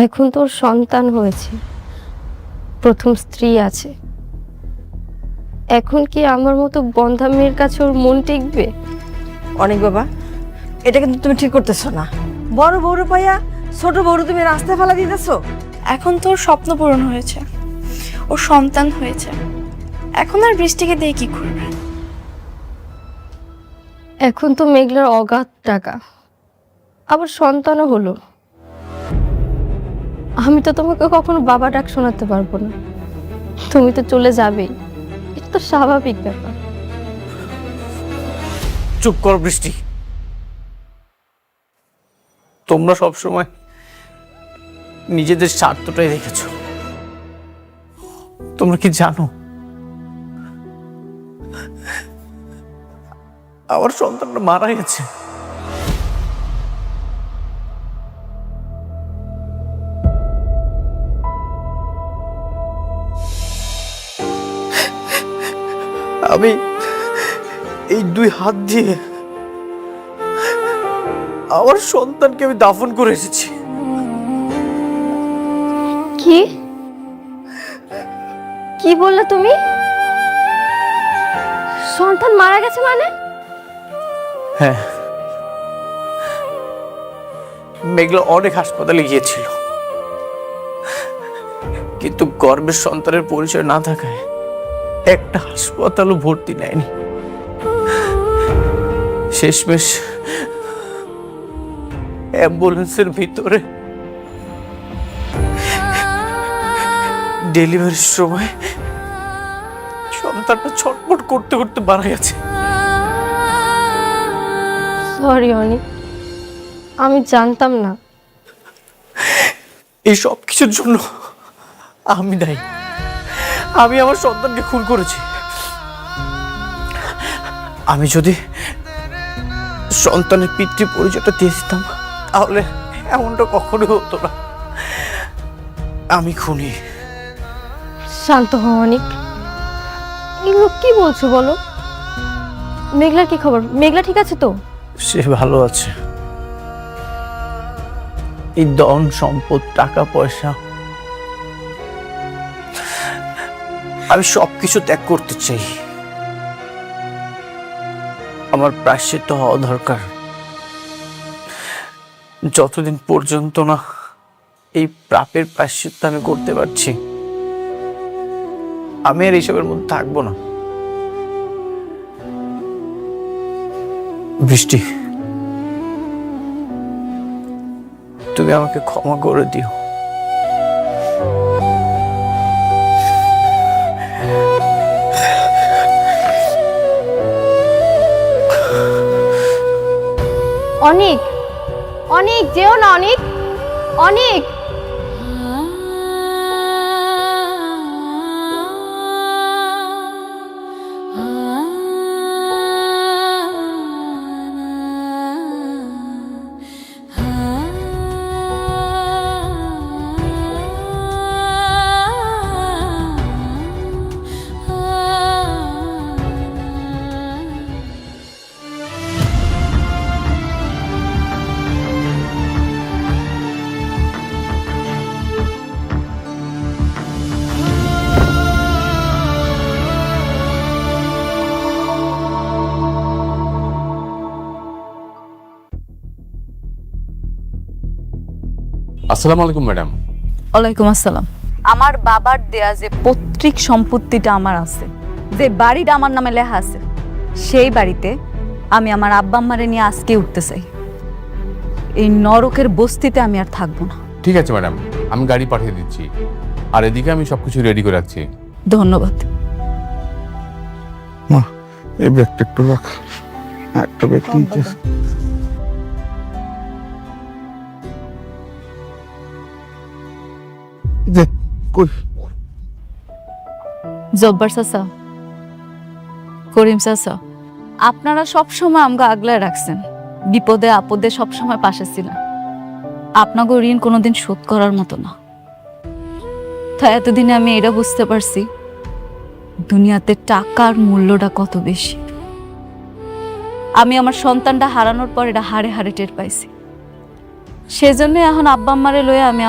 এখন তোর সন্তান হয়েছে, প্রথম স্ত্রী আছে, এখন কি আমার মতো বন্ধা মেয়ের কাছে ওর মন টিকবে? অনেক বাবা, এটা কিন্তু তুমি ঠিক করতেছো না। বড় বউরে পাইয়া ছোট বউরে তুমি রাস্তায় ফেলা দিতেছো। এখন তোর স্বপ্ন পূরণ হয়েছে, ওর সন্তান হয়েছে, এখন আর বৃষ্টিকে দিয়ে কি করবে? এখন তো মেঘলার অগাধ টাকা, আবার সন্তানও হলো। আমি তো তোমাকে কখনো বাবা ডাক শোনাতে পারবো না, তুমি তো চলে যাবেই, এটা তো স্বাভাবিক ব্যাপার। চুপ কর বৃষ্টি। তোমরা সবসময় নিজেদের স্বার্থটাই দেখেছ। তোমরা কি জানো আমার সন্তানটা মারা গেছে? আমি এই দুই হাত দিয়ে আমার সন্তানকে আমি দাফন করে এসেছি। কি কি বললে তুমি? সন্তান মারা গেছে মানে? হ্যাঁ, মেঘলা অনেক হাসপাতালে গিয়েছিল, কিন্তু গর্ভের সন্তানের পরিচয় না থাকায় একটা হাসপাতালও ভর্তি নেয়নি। শেষমেশ অ্যাম্বুলেন্সের ভিতরে ডেলিভারির সময় সন্তানটা ছটফট করতে করতে মারা গেছে। সরি অনিক, আমি জানতাম না। এই সব কিছুর জন্য আমি দায়ী। আমি আমার সন্তানকে খুন করেছি। আমি যদি সন্তানের পিতৃ পরিচয়টা দিয়ে দিতাম তাহলে এমনটা কখনোই হতো না। আমি খুনি। শান্ত হও অনিক, এগুলো কি বলছো বলো? মেঘলার কি খবর? মেঘলা ঠিক আছে তো? সে ভালো আছে। এই ধন সম্পদ টাকা পয়সা আমি সবকিছু ত্যাগ করতে চাই। আমার প্রায়শ্চিত্ত হওয়া দরকার। যতদিন পর্যন্ত না এই পাপের প্রায়শ্চিত্ত আমি করতে পারছি, আমি আর এইসবের মধ্যে থাকবো না। বৃষ্টি, তুমি আমাকে ক্ষমা করে দিও। অনিক, অনিক যেও না অনিক, অনিক। আসসালামু আলাইকুম ম্যাডাম। ওয়ালাইকুম আসসালাম। আমার বাবার দেয়া যে পৈতৃক সম্পত্তিটা আমার আছে, যে বাড়িটা আমার নামে লেখা আছে, সেই বাড়িতে আমি আমার আব্বা আম্মারে নিয়ে আজকে উঠতে চাই। এই নরকের বস্তিতে আমি আর থাকবো না। ঠিক আছে ম্যাডাম, আমি গাড়ি পাঠিয়ে দিচ্ছি, আর এদিকে আমি সবকিছু রেডি করে রাখছি। ধন্যবাদ। মা, এই ব্যাগটা একটু রাখ। একটা ব্যাগ নিচে। দে, কই? জব্বার চাচা, করিম চাচা, আপনারা সবসময় আমাকে আগলায় রাখছেন, বিপদে আপদে সবসময় পাশে ছিলেন। আপনাকে ঋণ কোনোদিন শোধ করার মতো না। তাই এতদিনে আমি এটা বুঝতে পারছি দুনিয়াতে টাকার মূল্যটা কত বেশি। আমি আমার সন্তানটা হারানোর পর এটা হাড়ে হাড়ে টের পাইছি। সেজন্য এখন আব্বা আম্মারে লয়ে আমি